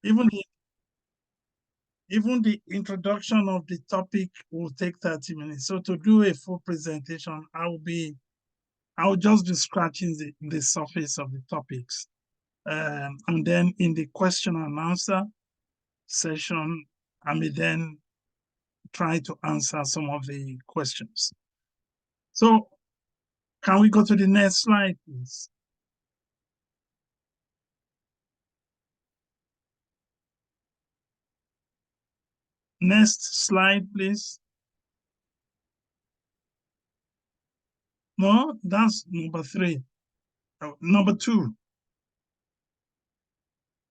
Even the, even the introduction of the topic will take 30 minutes. So to do a full presentation, I'll just be scratching the surface of the topics. And then in the question and answer session, I may then try to answer some of the questions. So can we go to the next slide, please? Next slide, please. No, that's number 3. Number 2.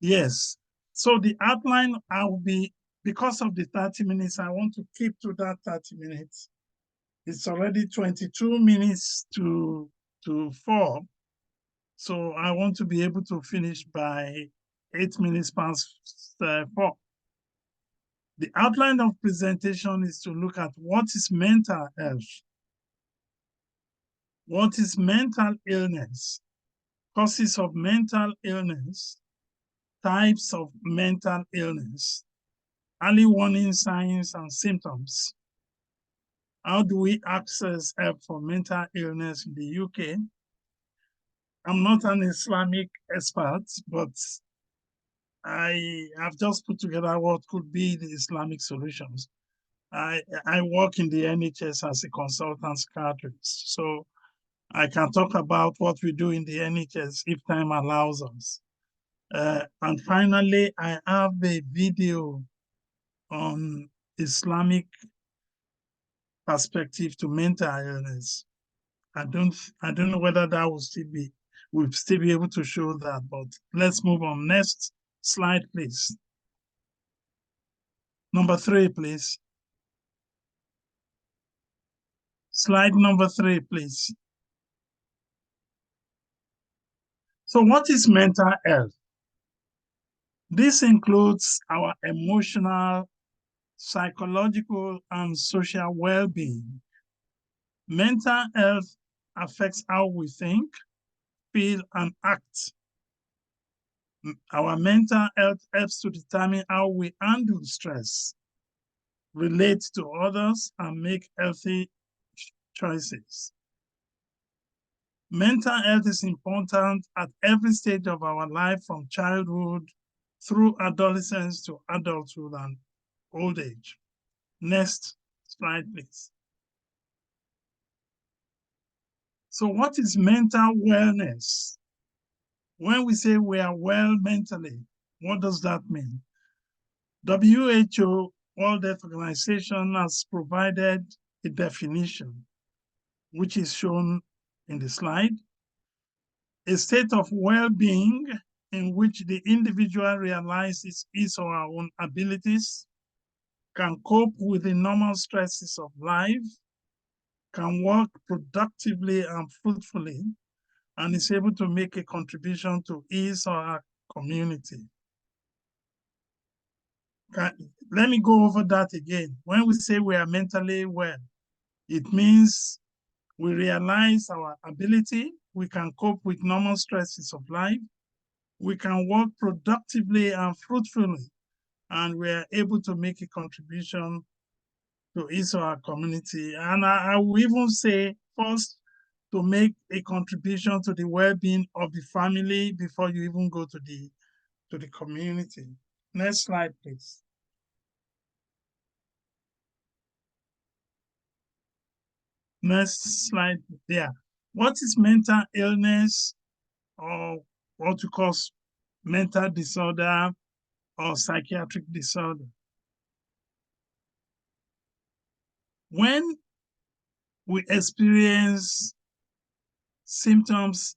Yes. So the outline, because of the 30 minutes, I want to keep to that 30 minutes. It's already 22 minutes to 4. So I want to be able to finish by 8 minutes past 4. The outline of presentation is to look at what is mental health, what is mental illness, causes of mental illness, types of mental illness, early warning signs and symptoms. How do we access help for mental illness in the UK? I'm not an Islamic expert, but I have just put together what could be the Islamic solutions. I work in the NHS as a consultant psychiatrist, so I can talk about what we do in the NHS if time allows us. And finally, I have a video on Islamic perspective to mental illness. I don't know whether that we'll still be able to show that, but let's move on. Next slide, please. Number 3, please. Slide number 3, please. So what is mental health? This includes our emotional, psychological, and social well-being. Mental health affects how we think, feel, and act. Our mental health helps to determine how we handle stress, relate to others, and make healthy choices. Mental health is important at every stage of our life, from childhood through adolescence to adulthood and old age. Next slide, please. So what is mental wellness? When we say we are well mentally, what does that mean? WHO, World Health Organization, has provided a definition, which is shown in the slide. A state of well-being in which the individual realizes his or her own abilities, can cope with the normal stresses of life, can work productively and fruitfully, and is able to make a contribution to his or her community. Let me go over that again. When we say we are mentally well, it means we realize our ability, we can cope with normal stresses of life, we can work productively and fruitfully, and we are able to make a contribution to his or her community. And I will even say, first, to make a contribution to the well-being of the family before you even go to the community. Next slide, please. Next slide. Yeah. What is mental illness, or what we call mental disorder or psychiatric disorder? When we experience symptoms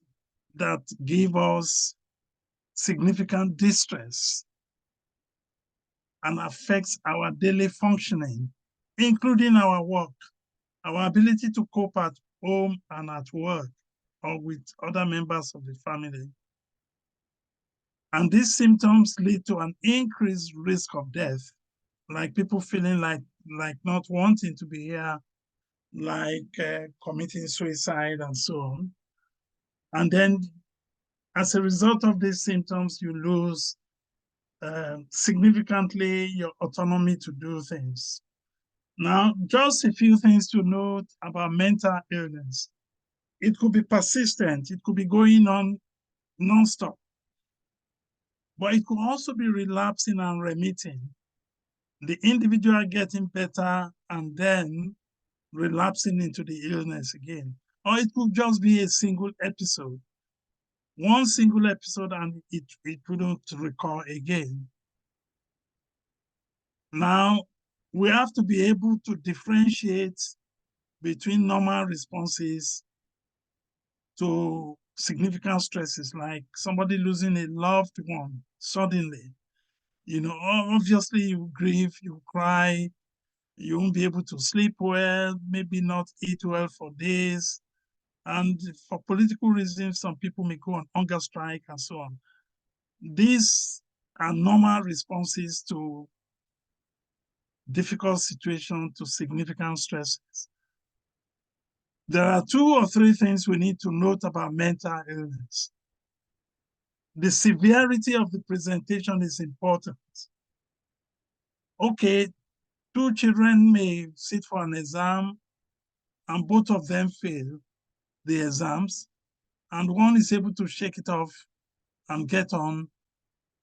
that give us significant distress and affects our daily functioning, including our work, our ability to cope at home and at work, or with other members of the family. And these symptoms lead to an increased risk of death, like people feeling like not wanting to be here, like committing suicide and so on. And then as a result of these symptoms, you lose significantly your autonomy to do things. Now, just a few things to note about mental illness. It could be persistent, it could be going on nonstop, but it could also be relapsing and remitting. The individual getting better and then relapsing into the illness again. Or it could just be a single episode, one single episode, and it wouldn't recur again. Now, we have to be able to differentiate between normal responses to significant stresses, like somebody losing a loved one suddenly. You know, obviously you grieve, you cry, you won't be able to sleep well, maybe not eat well for days. And for political reasons, some people may go on hunger strike and so on. These are normal responses to difficult situations, to significant stresses. There are 2 or 3 things we need to note about mental illness. The severity of the presentation is important. Okay, 2 children may sit for an exam and both of them fail the exams, and one is able to shake it off and get on.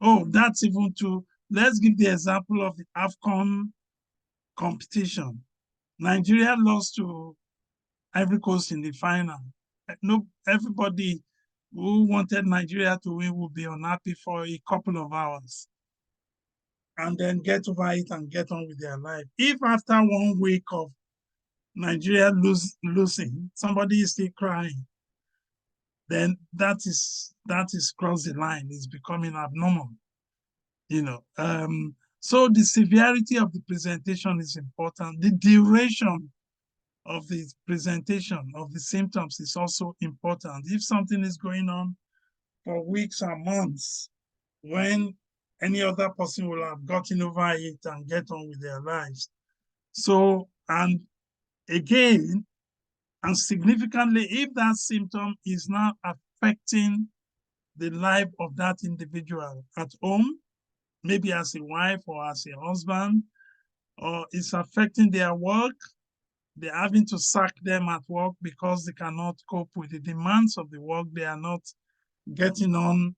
Oh, that's even too. Let's give the example of the AFCON competition. Nigeria lost to Ivory Coast in the final. No, everybody who wanted Nigeria to win would be unhappy for a couple of hours and then get over it and get on with their life. If after 1 week of Nigeria losing, somebody is still crying, then that is crossed the line. It's becoming abnormal, you know. So the severity of the presentation is important. The duration of the presentation of the symptoms is also important. If something is going on for weeks or months, when any other person will have gotten over it and get on with their lives. So, and again, and significantly, if that symptom is now affecting the life of that individual at home, maybe as a wife or as a husband, or it's affecting their work, they're having to sack them at work because they cannot cope with the demands of the work. They are not getting on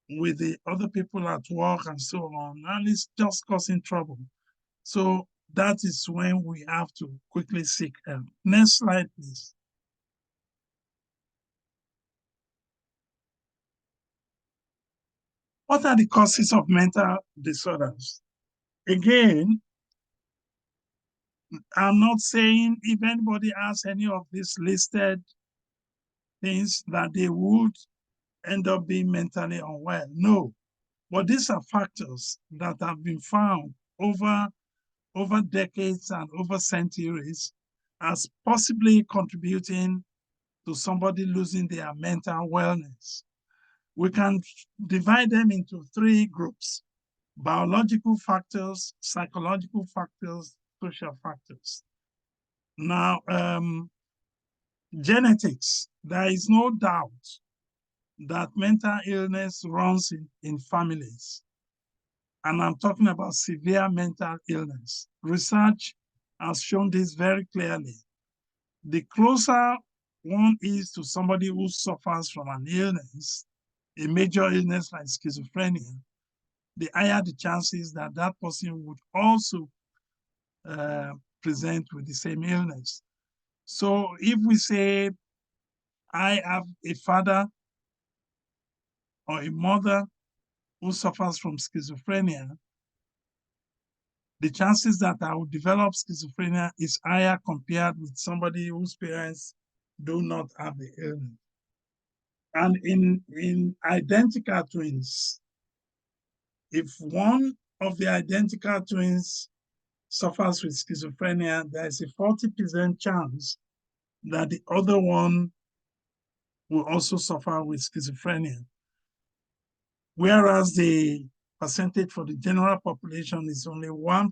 with the other people at work and so on, and it's just causing trouble. So that is when we have to quickly seek help. Next slide, please. What are the causes of mental disorders? Again, I'm not saying if anybody has any of these listed things that they would end up being mentally unwell. No, but these are factors that have been found over decades and over centuries as possibly contributing to somebody losing their mental wellness. We can divide them into 3 groups: biological factors, psychological factors, social factors. Now, genetics, there is no doubt that mental illness runs in families. And I'm talking about severe mental illness. Research has shown this very clearly. The closer one is to somebody who suffers from an illness, a major illness like schizophrenia, the higher the chances that that person would also present with the same illness. So if we say, I have a father or a mother who suffers from schizophrenia, the chances that I will develop schizophrenia is higher compared with somebody whose parents do not have the illness. And in identical twins, if one of the identical twins suffers with schizophrenia, there is a 40% chance that the other one will also suffer with schizophrenia. Whereas the percentage for the general population is only 1%.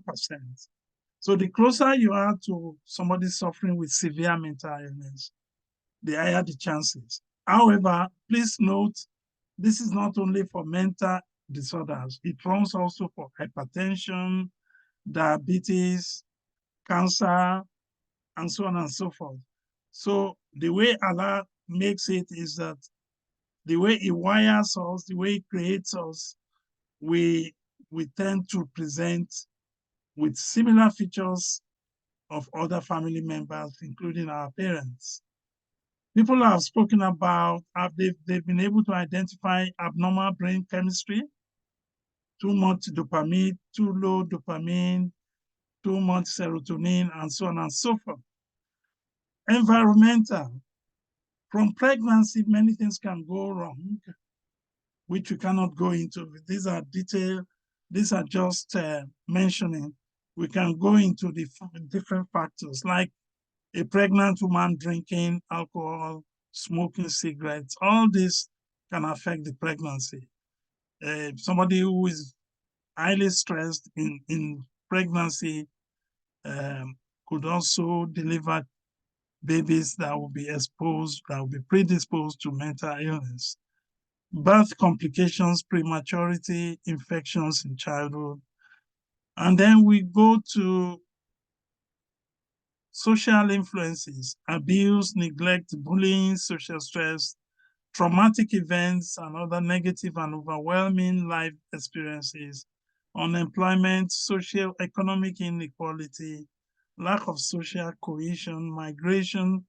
So the closer you are to somebody suffering with severe mental illness, the higher the chances. However, please note, this is not only for mental disorders. It runs also for hypertension, diabetes, cancer, and so on and so forth. So the way Allah makes it is that the way He wires us, the way He creates us, we tend to present with similar features of other family members, including our parents. People have spoken about, they've been able to identify abnormal brain chemistry, too much dopamine, too low dopamine, too much serotonin, and so on and so forth. Environmental. From pregnancy, many things can go wrong, which we cannot go into. These are detailed, these are just mentioning. We can go into the different factors, like a pregnant woman drinking alcohol, smoking cigarettes. All this can affect the pregnancy. Somebody who is highly stressed in pregnancy could also deliver babies that will be exposed, that will be predisposed to mental illness. Birth complications, prematurity, infections in childhood. And then we go to social influences, abuse, neglect, bullying, social stress, traumatic events, and other negative and overwhelming life experiences, unemployment, socio-economic inequality, lack of social cohesion, migration,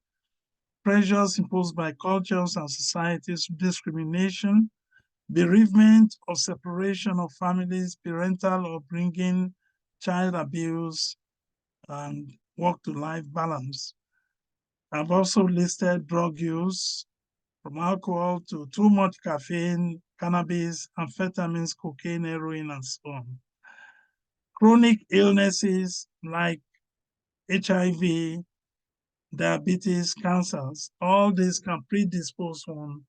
pressures imposed by cultures and societies, discrimination, bereavement or separation of families, parental upbringing, child abuse, and work-to-life balance. I've also listed drug use, from alcohol to too much caffeine, cannabis, amphetamines, cocaine, heroin, and so on. Chronic illnesses like HIV, diabetes, cancers, all these can predispose one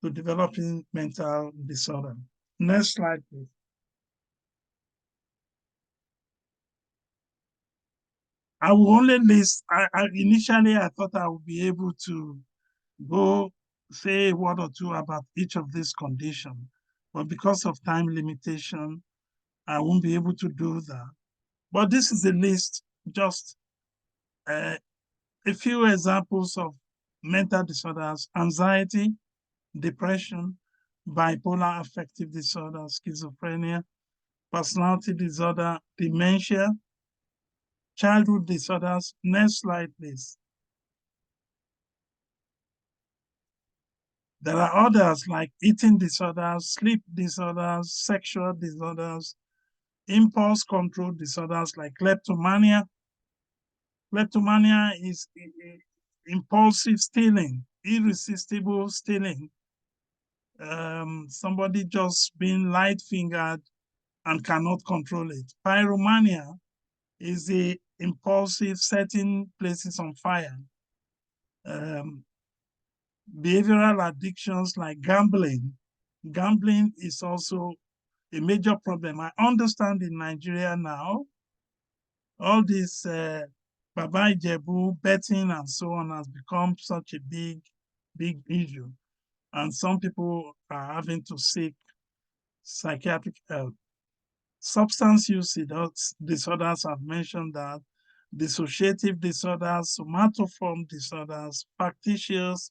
to developing mental disorder. Next slide, please. I will only list, initially I thought I would be able to go say a word or two about each of these conditions, but because of time limitation, I won't be able to do that. But this is a list, just uh, a few examples of mental disorders: anxiety, depression, bipolar affective disorder, schizophrenia, personality disorder, dementia, childhood disorders. Next slide, please. There are others like eating disorders, sleep disorders, sexual disorders, impulse control disorders like kleptomania. Kleptomania is impulsive stealing, irresistible stealing. Somebody just being light-fingered and cannot control it. Pyromania is the impulsive setting places on fire. Behavioral addictions like gambling. Gambling is also a major problem. I understand in Nigeria now, all this Baba Ijebu, betting and so on has become such a big issue. And some people are having to seek psychiatric help. Substance use disorders, I've mentioned that. Dissociative disorders, somatoform disorders, factitious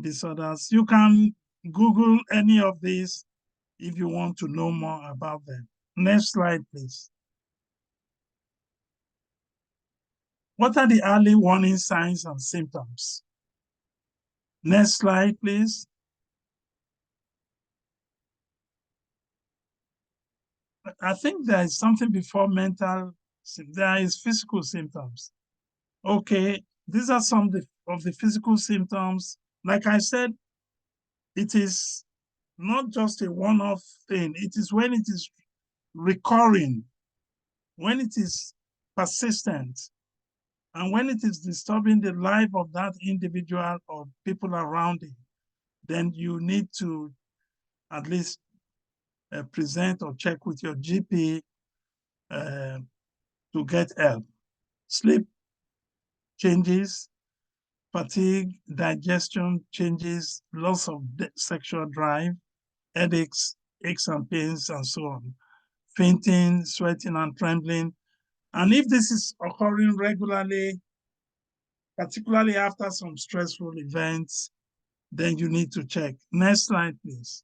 disorders. You can Google any of these if you want to know more about them. Next slide, please. What are the early warning signs and symptoms? Next slide, please. I think there is something before mental, there is physical symptoms. Okay, these are some of the physical symptoms. Like I said, it is not just a one-off thing. It is when it is recurring, when it is persistent, and when it is disturbing the life of that individual or people around it, then you need to at least present or check with your GP to get help. Sleep changes, fatigue, digestion changes, loss of sexual drive, headaches, aches and pains, and so on, fainting, sweating, and trembling. And if this is occurring regularly, particularly after some stressful events, then you need to check. Next slide, please.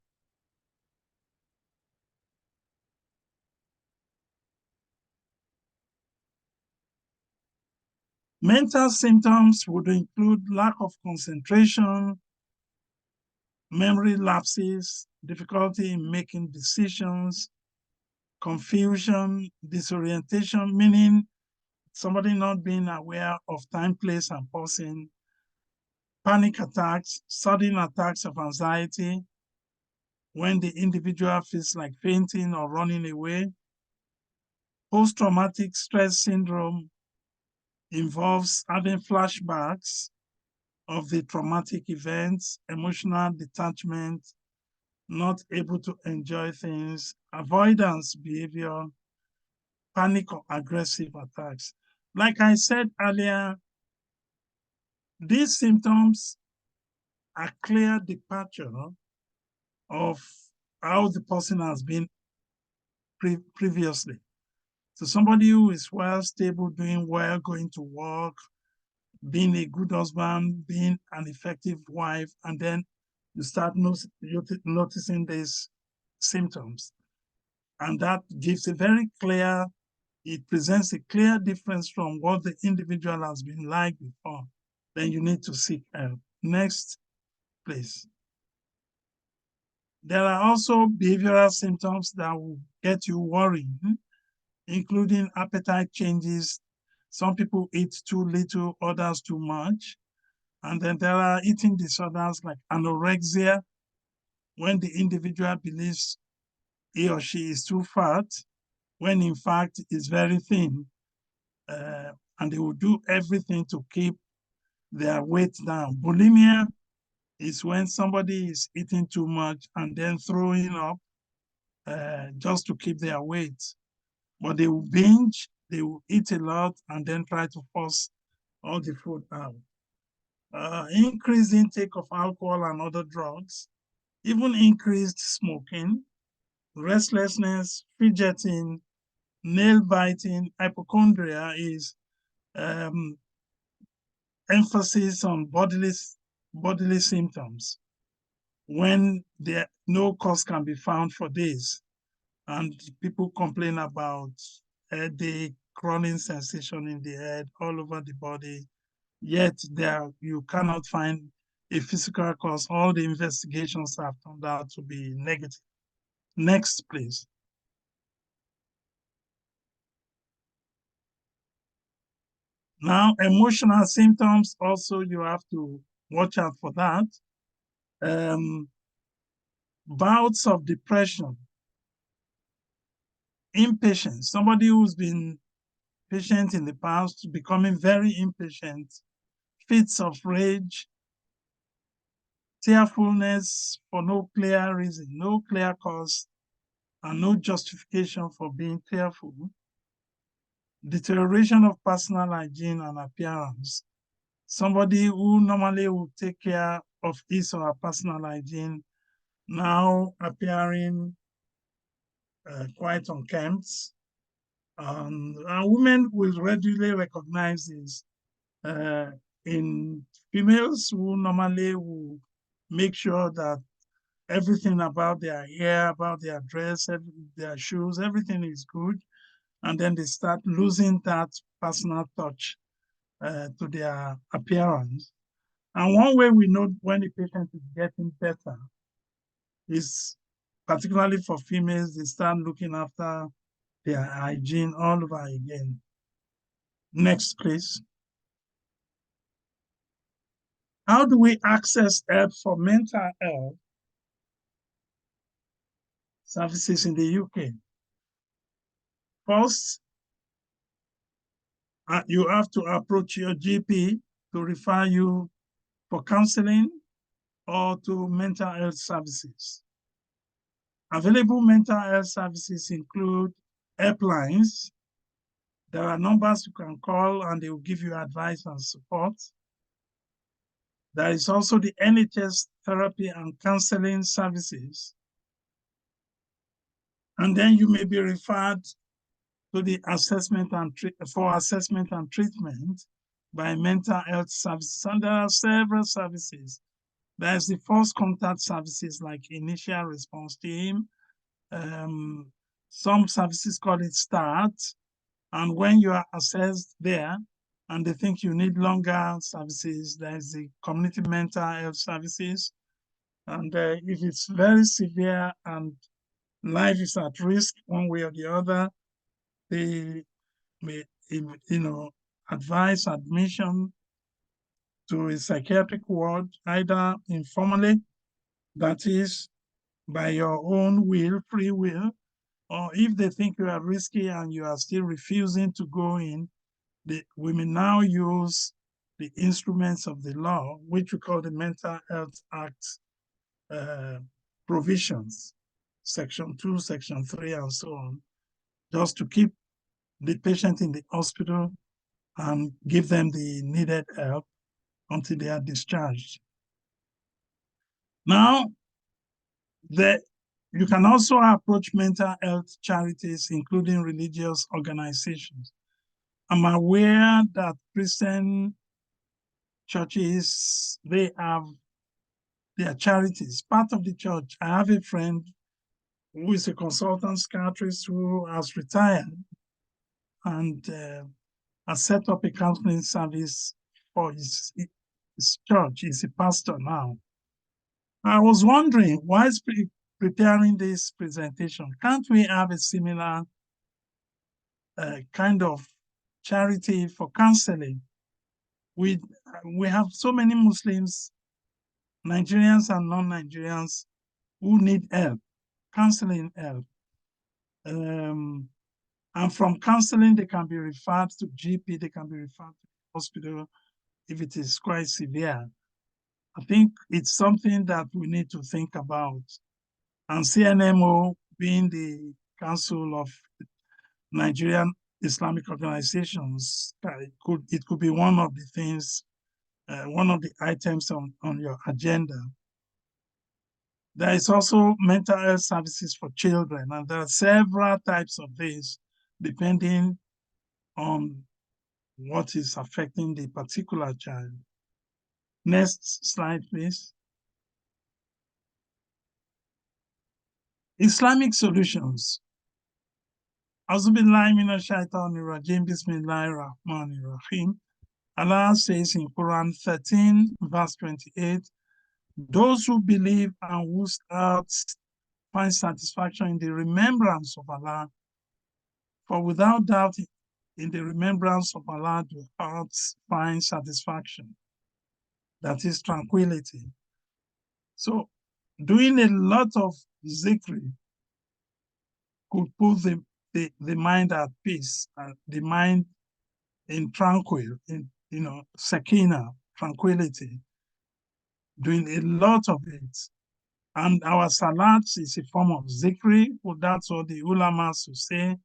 Mental symptoms would include lack of concentration, memory lapses, difficulty in making decisions, confusion, disorientation, meaning somebody not being aware of time, place, and person, panic attacks, sudden attacks of anxiety, when the individual feels like fainting or running away. Post-traumatic stress syndrome involves having flashbacks of the traumatic events, emotional detachment, not able to enjoy things, avoidance behavior, panic or aggressive attacks. Like I said earlier, these symptoms are clear departure of how the person has been previously. So somebody who is well, stable, doing well, going to work, being a good husband, being an effective wife, and then you start noticing these symptoms. And that gives a very clear, it presents a clear difference from what the individual has been like before. Then you need to seek help. Next, please. There are also behavioral symptoms that will get you worrying, including appetite changes. Some people eat too little, others too much. And then there are eating disorders like anorexia, when the individual believes he or she is too fat, when in fact is very thin. And they will do everything to keep their weight down. Bulimia is when somebody is eating too much and then throwing up just to keep their weight. But they will binge, they will eat a lot and then try to force all the food out. Increased intake of alcohol and other drugs, even increased smoking, restlessness, fidgeting, nail biting. Hypochondria is emphasis on bodily symptoms when no cause can be found for this. And people complain about headache, crawling sensation in the head, all over the body, yet you cannot find a physical cause. All the investigations have turned out to be negative. Next, please. Now, emotional symptoms, also you have to watch out for that. Bouts of depression, impatience, somebody who's been patient in the past, becoming very impatient, fits of rage, tearfulness for no clear reason, no clear cause, and no justification for being tearful, deterioration of personal hygiene and appearance. Somebody who normally would take care of his or her personal hygiene now appearing quite unkempt. And women will readily recognize this in females who normally will make sure that everything about their hair, about their dress, their shoes, everything is good. And then they start losing that personal touch to their appearance. And one way we know when a patient is getting better is, particularly for females, they start looking after their hygiene all over again. Next, please. How do we access help for mental health services in the UK? First, you have to approach your GP to refer you for counseling or to mental health services. Available mental health services include helplines. There are numbers you can call and they will give you advice and support. There is also the NHS therapy and counseling services. And then you may be referred to the assessment and for assessment and treatment by mental health services. And there are several services. There's the first contact services like initial response team. Some services call it START. And when you are assessed there and they think you need longer services, there's the community mental health services. And if it's very severe and life is at risk one way or the other, they may, advise admission to a psychiatric ward, either informally, that is, by your own will, free will, or if they think you are risky and you are still refusing to go in, we may now use the instruments of the law, which we call the Mental Health Act provisions, Section 2, Section 3, and so on, just to keep the patient in the hospital and give them the needed help until they are discharged. Now, you can also approach mental health charities, including religious organizations. I'm aware that Christian churches, they have their charities, part of the church. I have a friend who is a consultant psychiatrist who has retired and has set up a counseling service for his church. He's a pastor now. I was wondering, whilst preparing this presentation, can't we have a similar kind of charity for counseling? We have so many Muslims, Nigerians and non-Nigerians, who need help, counseling help. And from counseling, they can be referred to GP, they can be referred to hospital if it is quite severe. I think it's something that we need to think about. And CNMO, being the Council of Nigerian Islamic Organizations, it could be one of the things, one of the items on your agenda. There is also mental health services for children, and there are several types of these, depending on what is affecting the particular child. Next slide, please. Islamic solutions. Auzubillahi minash shaitanir rajim, bismillahir rahmanir rahim. Allah says in Quran 13, verse 28, those who believe and whose hearts find satisfaction in the remembrance of Allah, for without doubt in the remembrance of Allah, the hearts find satisfaction. That is tranquility. So doing a lot of zikr could put the mind at peace, the mind in tranquil, in sakina, tranquility, doing a lot of it. And our salat is a form of zikri, well, that's what the ulamas will say.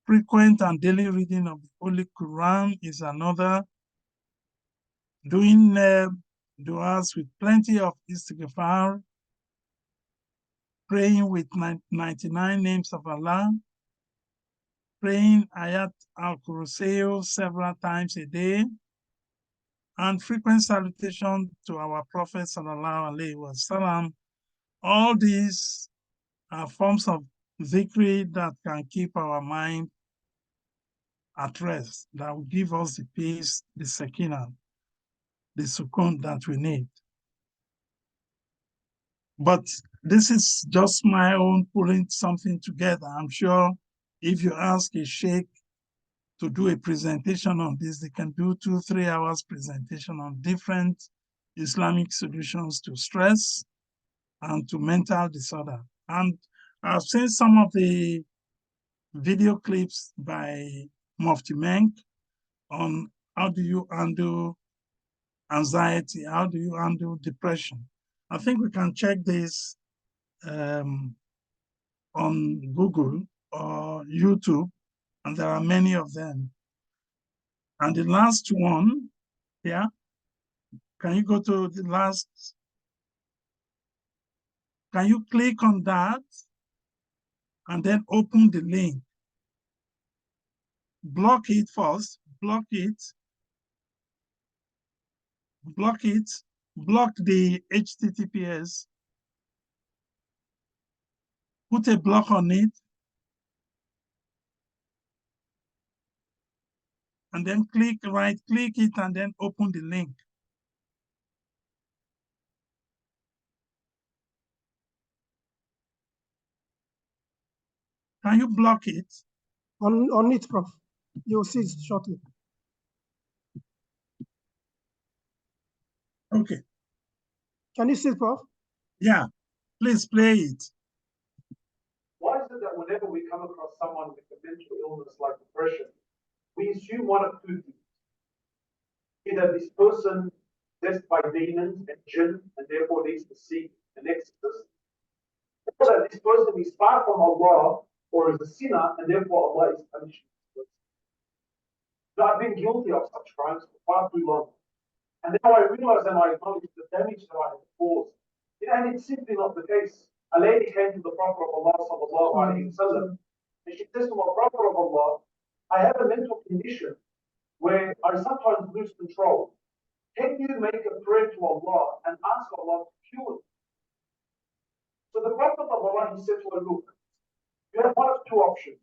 Frequent and daily reading of the Holy Quran is another. Doing du'as with plenty of istighfar, praying with 99 names of Allah, praying Ayat al-Kursiyu several times a day, and frequent salutation to our Prophet sallallahu alaihi wasallam. All these are forms of zikri that can keep our mind at rest, that will give us the peace, the sakina, the sukun that we need. But this is just my own pulling something together. I'm sure if you ask a sheikh to do a presentation on this, they can do 2-3 hours presentation on different Islamic solutions to stress and to mental disorder. And I've seen some of the video clips by Mufti Menk on how do you handle anxiety, how do you handle depression. I think we can check this on Google or YouTube, and there are many of them. And the last one, yeah, can you go to the last? Can you click on that? and then open the link. Block it first, block the HTTPS, put a block on it, and then right click it and then open the link. Can you block it? On it, Prof. You'll see it shortly. Okay. Can you see it, Prof? Yeah, please play it. Why is it that whenever we come across someone with a mental illness like depression, we assume one of two things? Either this person possessed by demons and jinn and therefore needs to seek an exorcist, or that this person is far from Allah or is a sinner and therefore Allah is punishing this person. Now, I've been guilty of such crimes for far too long. And now I realize and I acknowledge the damage that I have caused. And it's simply not the case. A lady came to the Prophet of Allah sallallahu alaihi wasallam, and she says to the Prophet of Allah, I have a mental condition where I sometimes lose control. Can you make a prayer to Allah and ask Allah to cure it? So the Prophet of Allah, he said to her, look, you have one of two options.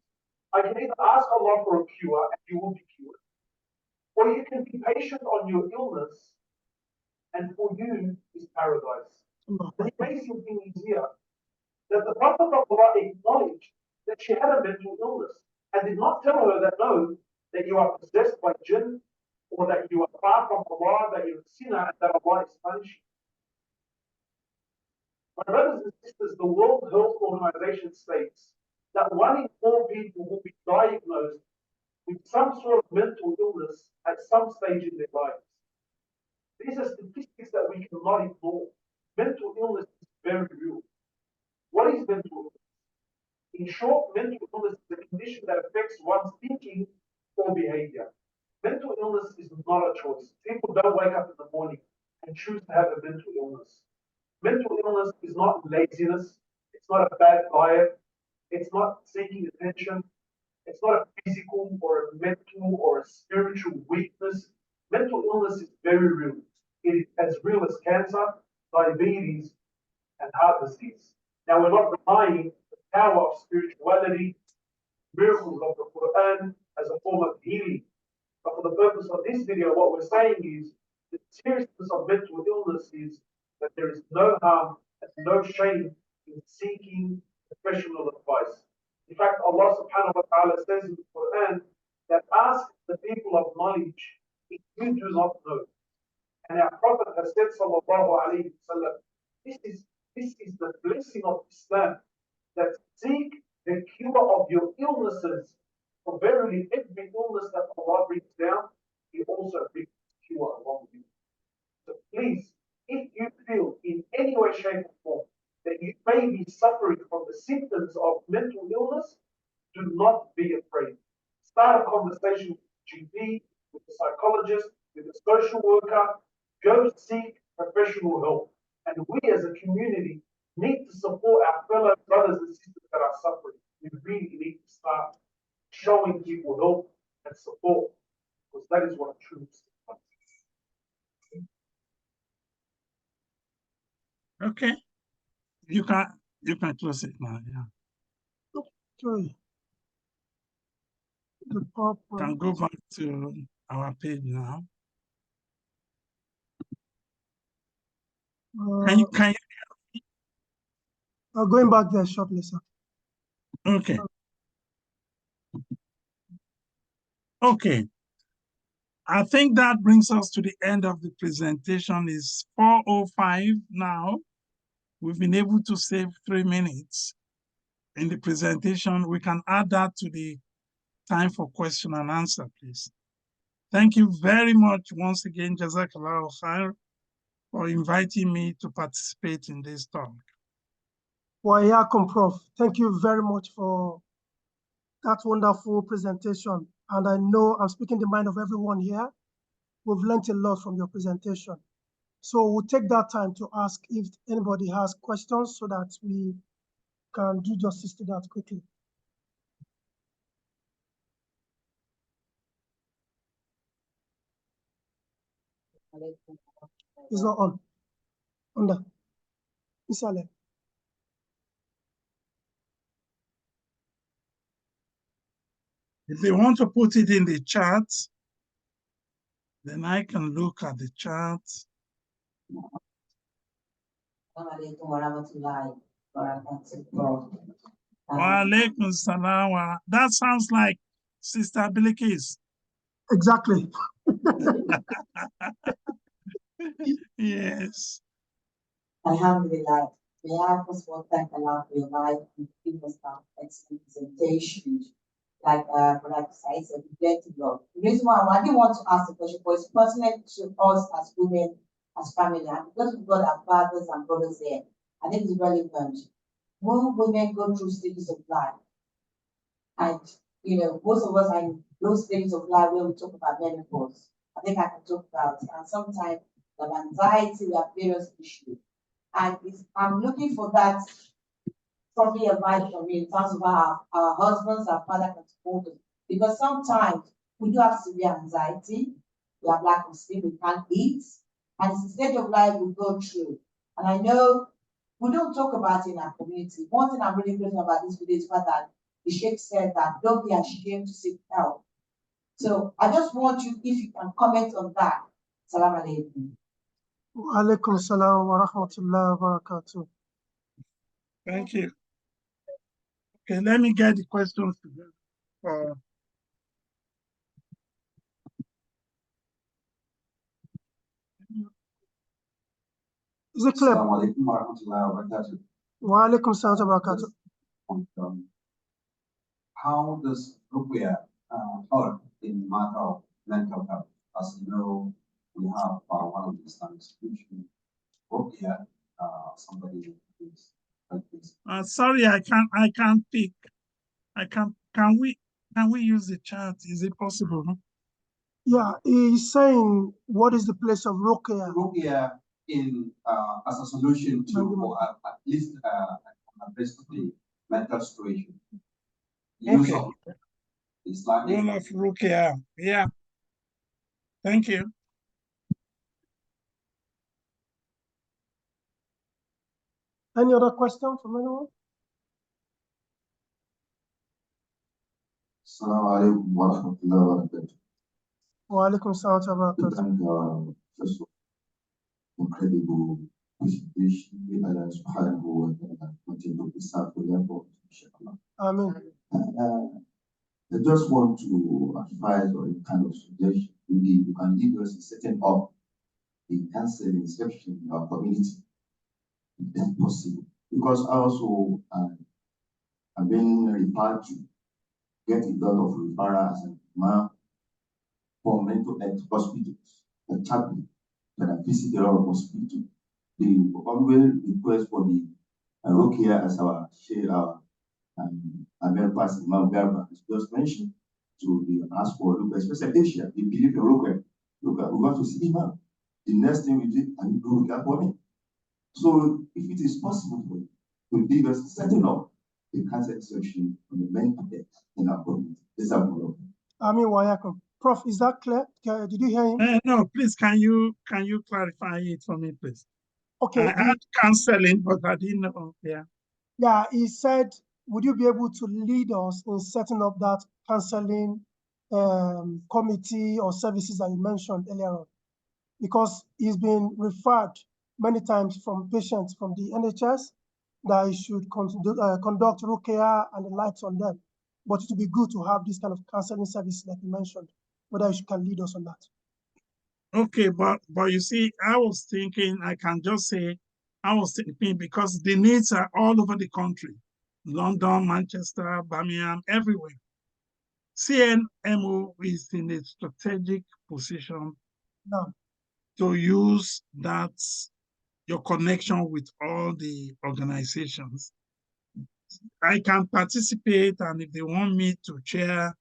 I can either ask Allah for a cure and you will be cured, or you can be patient on your illness and for you is paradise. The amazing thing is here that the Prophet of Allah acknowledged that she had a mental illness and did not tell her that no, that you are possessed by jinn or that you are far from Allah, that you're a sinner and that Allah is punishing. My brothers and sisters, the World Health Organization states that 1 in 4 people will be diagnosed with some sort of mental illness at some stage in their lives. These are statistics that we cannot ignore. Mental illness is very real. What is mental illness? In short, mental illness is a condition that affects one's thinking or behavior. Mental illness is not a choice. People don't wake up in the morning and choose to have a mental illness. Mental illness is not laziness. It's not a bad diet. It's not seeking attention. It's not a physical or a mental or a spiritual weakness. Mental illness is very real. It is as real as cancer, diabetes, and heart disease. Now, we're not denying the power of spirituality, miracles of the Quran as a form of healing. But for the purpose of this video, what we're saying is the seriousness of mental illness is that there is no harm and no shame in seeking professional advice. In fact, Allah subhanahu wa ta'ala says in the Quran that ask the people of knowledge if you do not know. And our Prophet has said, sallallahu alayhi wa sallam, this is the blessing of Islam, that seek the cure of your illnesses. For verily, every illness that Allah brings down, He also brings cure along with you. So please, if you feel in any way, shape, or form that you may be suffering from the symptoms of mental illness, do not be afraid. Start a conversation with the GP, with the psychologist, with the social worker. Go seek professional help. And we as a community need to support our fellow brothers and sisters that are suffering. We really need to start showing people help and support, because that is what a true Muslim is. Okay. You can close it now, yeah. Okay. The PowerPoint. Can go back to our page now. Can you going back there shortly, sir. okay. Okay. I think that brings us to the end of the presentation. It's 4:05 now. We've been able to save 3 minutes in the presentation. We can add that to the time for question and answer, please. Thank you very much once again, Jazakallah khair, for inviting me to participate in this talk. Welcome, Prof. Thank you very much for that wonderful presentation. And I know I'm speaking the mind of everyone here. We've learned a lot from your presentation. So we'll take that time to ask if anybody has questions so that we can do justice to that quickly. It's not on. On that. Isale. If they want to put it in the chat, then I can look at the chat. Walaikum salam. That sounds like Sister Bilikis. Exactly. Yes. Alhamdulillah. May I first of all thank Allah for your life and give us that excellent presentation. Like Brother Sai said, we get to God. The reason why I didn't want to ask the question, but it's pertinent to us as women, as family, and because we've got our fathers and brothers there, I think it's relevant. When women go through stages of life, and most of us are in those stages of life where we talk about menopause. I think I can talk about it. And sometimes we have anxiety, we have various issues. And I'm looking for that probably advice from me in terms of how our husbands, our father can support us. Because sometimes we do have severe anxiety, we have lack of sleep, we can't eat, and it's a stage of life we go through. And I know we don't talk about it in our community. One thing I'm really grateful about this video is that the Sheikh said that don't be ashamed to seek help. So I just want you, if you can comment on that. Salam alaikum. Wa alaikum salam wa rahmatullahi wa barakatuh. Thank you. Okay, let me get the questions together. Is it clear? Assalamu alaikum wa rahmatullahi wa barakatuh. Wa alaikum salam wa barakatuh. How does Ruqya help in the matter of mental health? As you know, we have one of the Islamic institutions, Ruqya, somebody is like this. Sorry, I can't pick. Can we use the chat? Is it possible? Yeah, he's saying what is the place of Ruqya? Ruqya in as a solution to, or at least address the mental situation. Use Okay. of Islamic. Role of Ruqya. Yeah. Thank you. Any other question from anyone? Assalamu alaikum wa rahmatullahi wa barakatuh. Wa alaikum salam wa barakatuh. And first of incredible presentation. May Allah subhanahu wa ta'ala continue to serve for them both, inshallah. Amen. I just want to advise or a kind of suggestion. Maybe you can give us a setting up the counseling section in our community, if that's possible. Because I also have been referred to get a lot of referrals as a man for mental health hospitals, a chaplain that I visit a lot of hospitals. They always request for the Ruqya as our share, America's Imam Garba has just mentioned, to the ask for Ruqya, especially Asia. They believe in Ruqya. Look, we want to see Imam. The next thing we do, and you do Ruqya for me. So, if it is possible for you to give us setting up the cancer section on the mental health in our community, this is our problem. Amin wa yakum. Prof, is that clear? Did you hear him? No, please, can you clarify it for me, please? Okay. I had counseling, but I didn't know. Yeah. Yeah, he said, would you be able to lead us in setting up that counseling committee or services that you mentioned earlier on? Because he's been referred many times from patients from the NHS that he should conduct Ruqya and the likes on them. But it would be good to have this kind of counseling service like you mentioned, whether you can lead us on that. Okay, but you see, I was thinking, I can just say, I was thinking because the needs are all over the country, London, Manchester, Birmingham, everywhere. CNMO is in a strategic position to use that, your connection with all the organizations. I can participate, and if they want me to chair,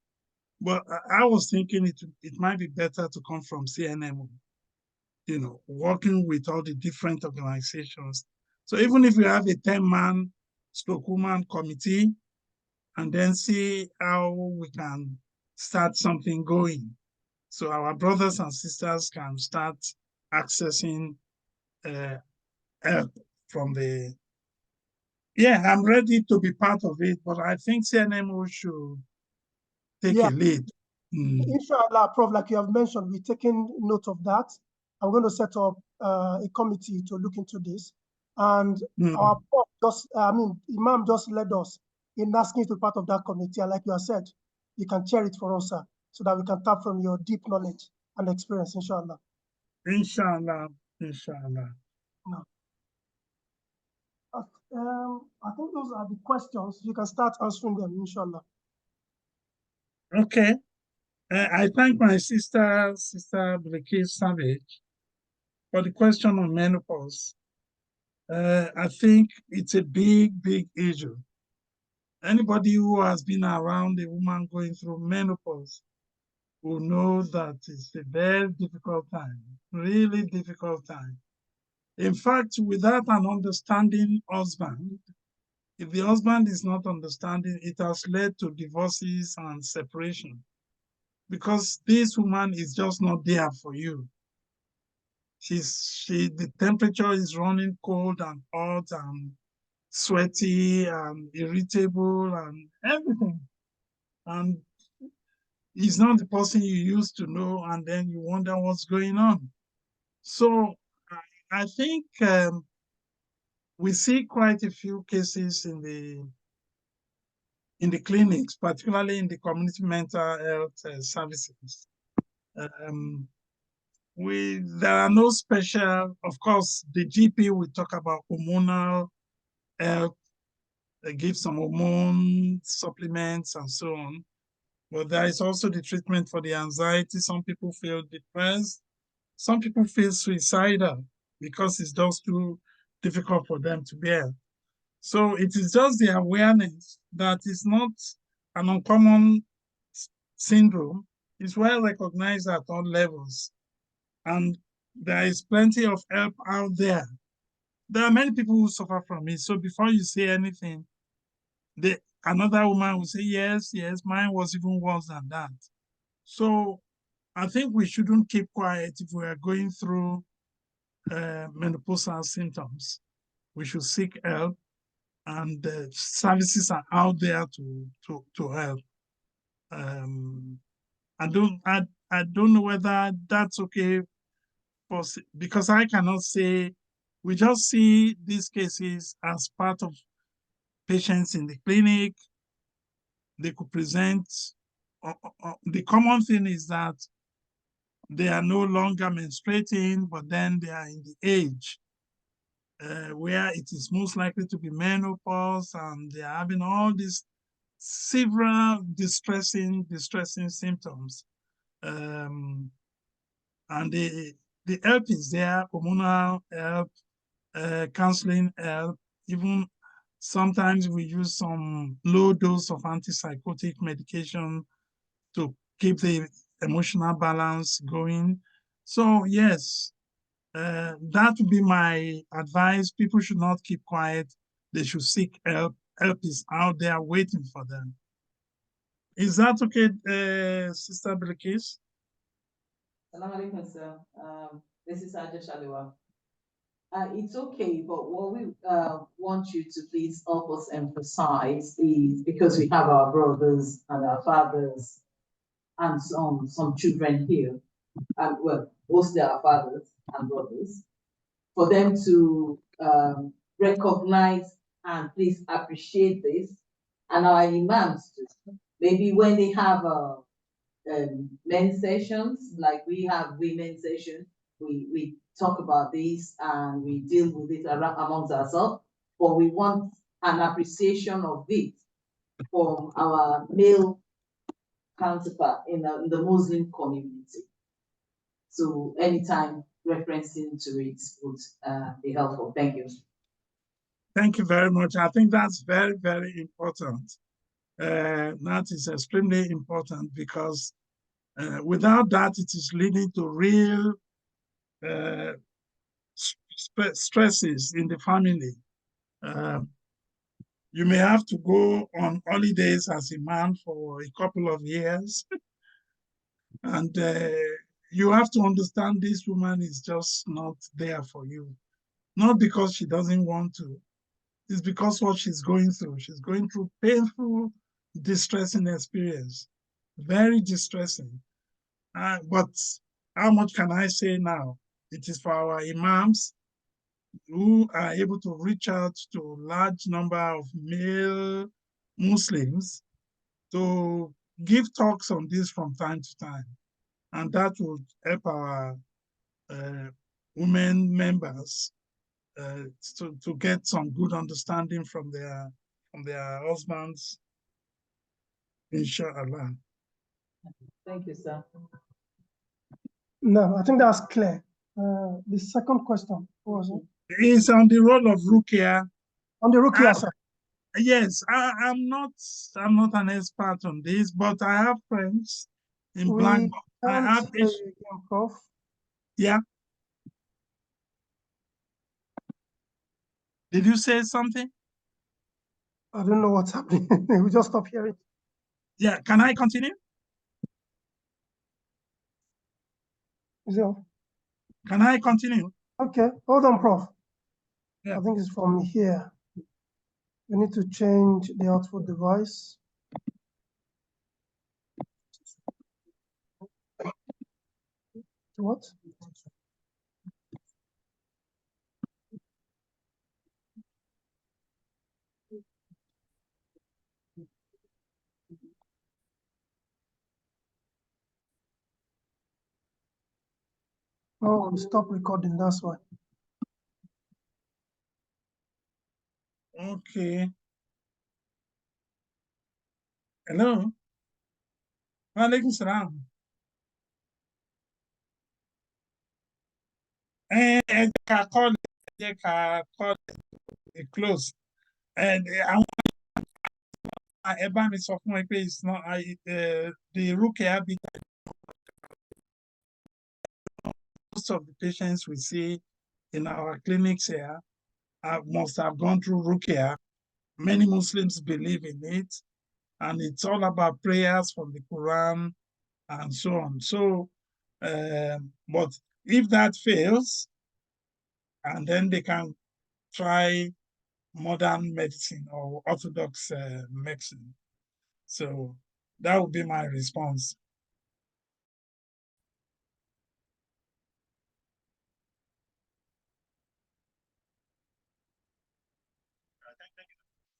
but I was thinking it might be better to come from CNMO, working with all the different organizations. So even if we have a 10-man woman committee, and then see how we can start something going. So our brothers and sisters can start accessing help from the. Yeah, I'm ready to be part of it, but I think CNMO should take a lead. Inshallah, Prof, like you have mentioned, we're taking note of that. I'm going to set up a committee to look into this. And our Prof Imam just led us in asking to be part of that committee. And like you have said, you can chair it for us, sir, so that we can tap from your deep knowledge and experience, inshallah. Inshallah, inshallah. No. I think those are the questions. You can start answering them, inshallah. Okay. I thank my sister Bilkis Savage, for the question on menopause. I think it's a big, big issue. Anybody who has been around a woman going through menopause will know that it's a very difficult time, really difficult time. In fact, without an understanding husband, if the husband is not understanding, it has led to divorces and separation, because this woman is just not there for you. The temperature is running cold and hot and sweaty and irritable and everything. And he's not the person you used to know, and then you wonder what's going on. So I think we see quite a few cases in the clinics, particularly in the community mental health services. There are no special, of course, the GP will talk about hormonal health, give some hormone supplements and so on. But there is also the treatment for the anxiety. Some people feel depressed. Some people feel suicidal because it's just too difficult for them to bear. So it is just the awareness that it's not an uncommon syndrome. It's well recognized at all levels. And there is plenty of help out there. There are many people who suffer from it. So before you say anything, another woman will say, yes, mine was even worse than that. So I think we shouldn't keep quiet if we are going through menopausal symptoms. We should seek help, and services are out there to help. I don't know whether that's okay, because I cannot say. We just see these cases as part of patients in the clinic. They could present. The common thing is that they are no longer menstruating, but then they are in the age where it is most likely to be menopause, and they are having all these several distressing symptoms. And the help is there, hormonal help, counseling help. Even sometimes we use some low dose of antipsychotic medication to keep the emotional balance going. So yes, that would be my advice. People should not keep quiet. They should seek help. Help is out there waiting for them. Is that okay, Sister Bilkis? Assalamu alaikum, sir. This is Aja Shaliwa. It's okay, but what we want you to please help us emphasize is, because we have our brothers and our fathers and some children here, and well, mostly our fathers and brothers, for them to recognize and please appreciate this, and our imams too. Maybe when they have men's sessions, like we have women's sessions, we talk about this and we deal with it amongst ourselves, but we want an appreciation of it from our male counterpart in the Muslim community. So anytime referencing to it would be helpful. Thank you. Thank you very much. I think that's very, very important. That is extremely important, because without that, it is leading to real stresses in the family. You may have to go on holidays as a man for a couple of years, and you have to understand this woman is just not there for you. Not because she doesn't want to, it's because what she's going through. She's going through painful, distressing experience, very distressing. But how much can I say now? It is for our imams who are able to reach out to a large number of male Muslims to give talks on this from time to time. And that would help our women members to get some good understanding from their husbands, inshallah. Thank you, sir. No, I think that's clear. The second question was It's on the role of Rukia. on the Rukia, sir. Yes, I'm not an expert on this, but I have friends in We Black. I can't have hear you again, Prof. yeah. Did you say something? I don't know what's happening. We just stopped hearing. Yeah, can I continue? So, Can I continue? okay, hold on, Prof. Yeah. I think it's from here. We need to change the output device. What? Oh, stop recording, that's why. Okay. Hello. Walaikum salam. Call it close. And ẹ bá mi sọ fún ẹ pé it's not the Rukia bit. Most of the patients we see in our clinics here must have gone through Rukia. Many Muslims believe in it, and it's all about prayers from the Quran and so on. So, but if that fails, and then they can try modern medicine or orthodox medicine. So that would be my response.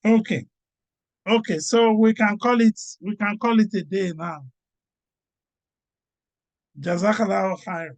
Okay. Okay, so we can call it a day now. Jazakallah khair.